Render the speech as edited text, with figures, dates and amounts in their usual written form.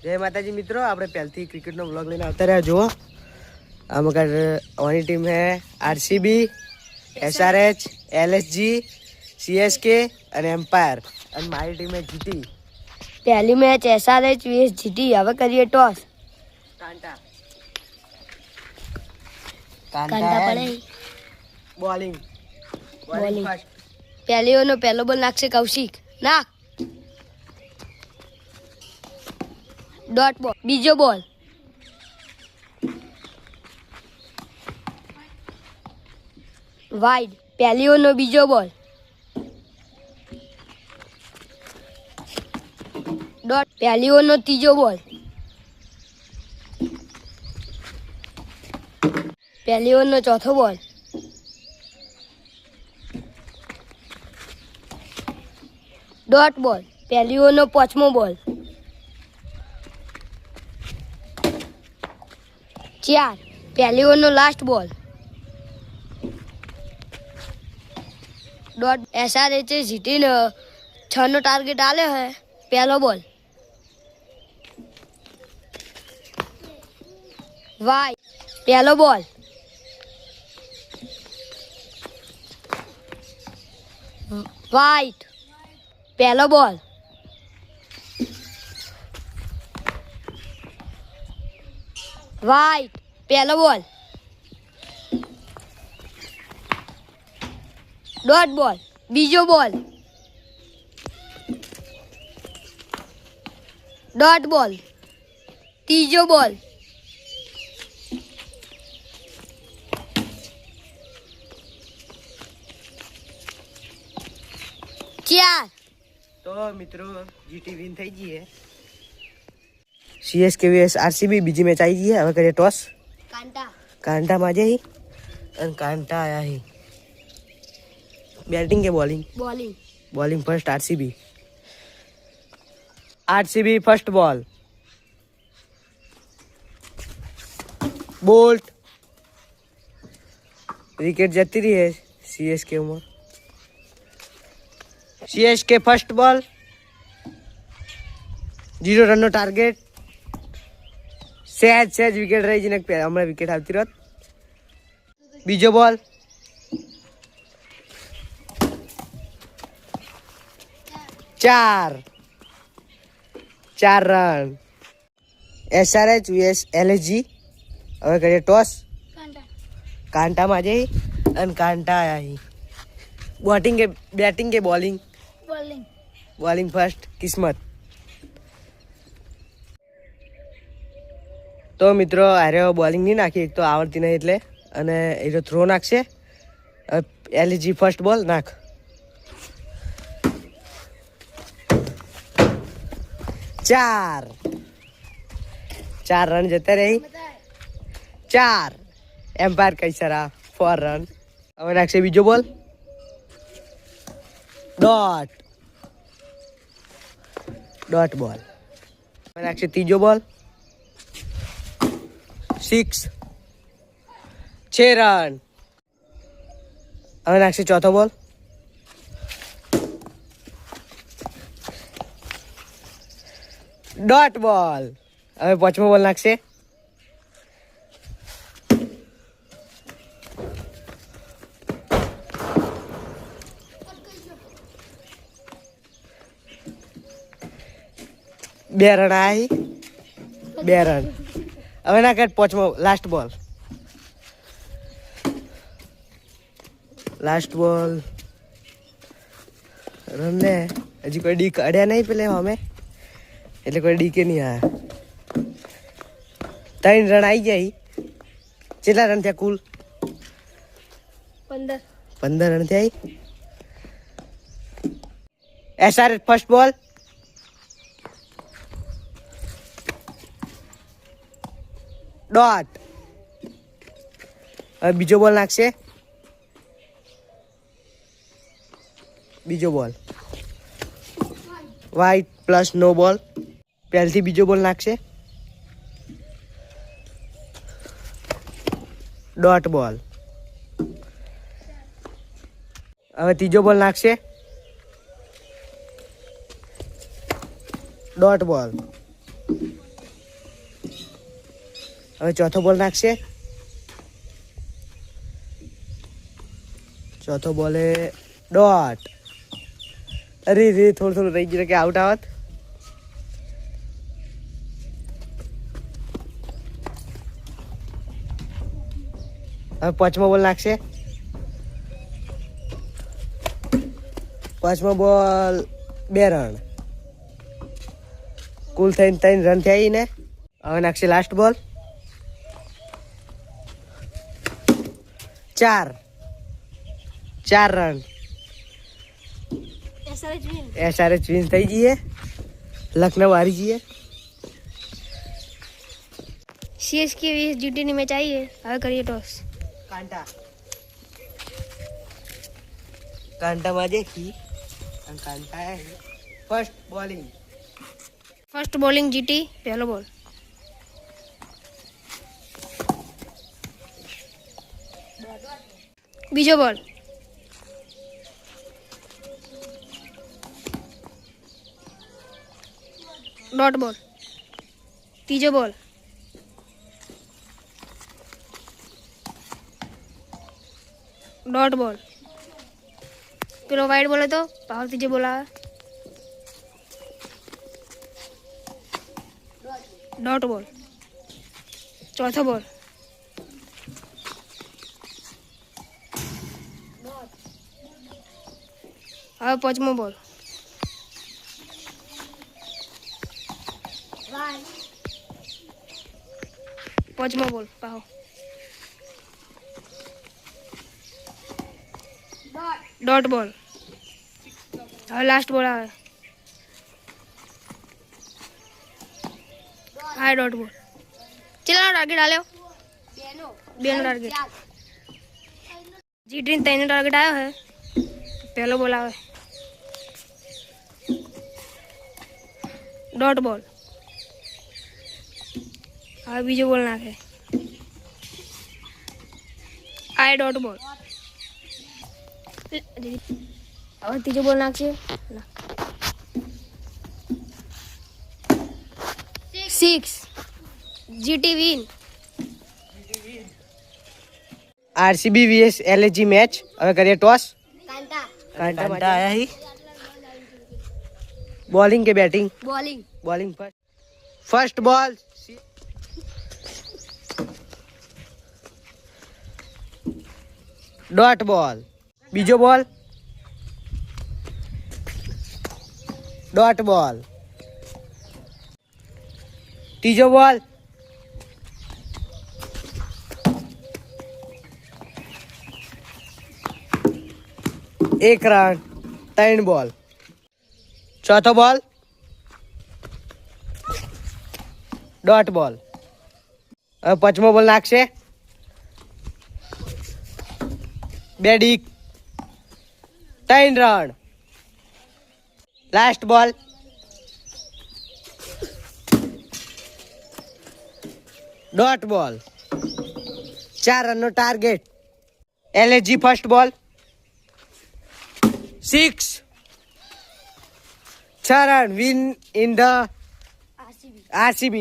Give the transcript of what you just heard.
જય માતાજી મિત્રો, આપણે પહેલથી ક્રિકેટનો વ્લોગ લઈને આવતા રહ્યા. જુઓ આમાં અમારી ટીમ હે આરસીબી, એસઆરએચ, એલએસજી, સીએસકે અને એમ્પાયર. અને મારી ટીમ હે જીટી. પહેલી મેચ એસઆરએચ vs જીટી. હવે કરીએ ટોસ. કાંટા પડે બોલિંગ ફર્સ્ટ. પહેલી ઓવરનો પહેલો બોલ નાખશે કૌશિક. નાખ. ડોટ બોલ. બીજો બોલ. વાઇડ. પહેલી ઓવરનો બીજો બોલ. ડોટ. પહેલી ઓવરનો ત્રીજો બોલ. પહેલી ઓવરનો ચોથો બોલ. ડોટ બોલ. પહેલી ઓવરનો પાંચમો બોલ. 4. પહેલી ઓવરનો લાસ્ટ બોલ. ડોટ. એસઆરએચ જીટીને 6 નો ટાર્ગેટ આલ્યો હે. પહેલો બોલ. વાય. પહેલો બોલ. વાઇટ. પહેલો બોલ. વાઇટ. પહેલો બોલ. ડોટ બોલ. બીજો બોલ. ડોટ બોલ. ત્રીજો બોલ. ચાર. તો મિત્રો જીટી વિન થઈ ગઈ હે. સીએસકે vs આરસીબી બીજી મેચ આવી ગઈ હે. હવે કરીએ ટોસ. કાંટામાં જઈ અને કાંટા આયા હી. બેટિંગ કે bowling? Bowling first RCB first બોલ. બોલ્ટ. વિકેટ જતી રહી है सीएसके में. सीएसके फर्स्ट बॉल 0 रन નો ટાર્ગેટ. સહેજ વિકેટ રહી જઈને હમણાં વિકેટ આવતી રત. બીજો બોલ. ચાર રન. SRH vs LSG. હવે કરીએ ટોસ. કાંટામાં જઈ અને કાંટા આયા હી. બેટિંગ કે બોલિંગ? બોલિંગ ફર્સ્ટ કિસ્મત. તો મિત્રો આરે બોલિંગ નહીં નાખી, એક તો આવડતી નહીં એટલે, અને એ તો થ્રો નાખશે. એલજી ફર્સ્ટ બોલ નાખ. ચાર રન જતા રહી. 4. એમ્પાયર કઈ સરા 4 રન. હવે નાખશે બીજો બોલ. ડોટ બોલ. હવે નાખશે ત્રીજો બોલ. 6 રન. હવે નાખશે ચોથો બોલ. ડોટ બોલ. હવે પાંચમો બોલ નાખશે. બે રન આવી. 2 રન. હવે ના કાઢ પાંચમો લાસ્ટ બોલ. રન ને હજી કોઈ ડી અડ્યા નહીં પેલે અમે, એટલે કોઈ ડી કે નહીં આયા. 3 રન આવી જાય. કેટલા રન થયા કુલ? 15 રન થયા. એસઆરએચ ફર્સ્ટ બોલ. ડોટ. હવે બીજો બોલ નાખશે. બીજો બોલ વાઇટ પ્લસ નો બોલ. પહેલથી બીજો બોલ નાખશે. ડોટ બોલ. હવે ત્રીજો બોલ નાખશે. डॉट बॉल હવે ચોથો બોલ નાખશે. ચોથો બોલે ડોટ. અરે રે થોડું રહી ગયું કે આઉટ આવત. હવે પાંચમો બોલ નાખશે. પાંચમો બોલ 2 રન. કુલ થઈને 3 રન થયા ને. હવે નાખશે લાસ્ટ બોલ 4 રન. SRH વિન થઈ જઈએ. લખનऊ હારી જઈએ. CSK vs GT ની મેચ આવી है. હવે કરીએ ટોસ. કાંટામાં દેખી અને કાંટા first bowling. First bowling GT. પહેલો બોલ. બીજો બોલ. ડોટ બોલ. ત્રીજો બોલ. ડોટ બોલ. પેલો વાઇડ બોલે તો પાછો ત્રીજો બોલ આવે. ડોટ બોલ. ચોથો બોલ. હવે પાંચમો બોલ. પાંચમો બોલ પાહો. ડોટ બોલ. હવે લાસ્ટ બોલ આવે. હા ડોટ બોલ. ચલો ટાર્ગેટ આલ્યો. બેનો ટાર્ગેટ. જીટી 3 ટાર્ગેટ આવ્યો હે. પહેલો બોલ આવે. ડોટ બોલ. હવે બીજો બોલ નાખે. આ ડોટ બોલ. હવે ત્રીજો બોલ નાખશે. 6. GT win. RCB vs LSG match. હવે કરીએ ટોસ. કાંટા આયા હી. બોલિંગ કે બેટિંગ? બોલિંગ. બોલિંગ ફર્સ્ટ બોલ. ડોટ બોલ. બીજો બોલ ડોટ બોલ. ત્રીજો બોલ 1 રન. 3 બોલ. ચોથો બોલ ડોટ બોલ. હવે પાંચમો બોલ નાખશે. 2 ડીક. 3 રન. લાસ્ટ બોલ ડોટ બોલ. 4 રનનો ટાર્ગેટ. LSG ફર્સ્ટ બોલ 6. 6 run. Win in the RCB.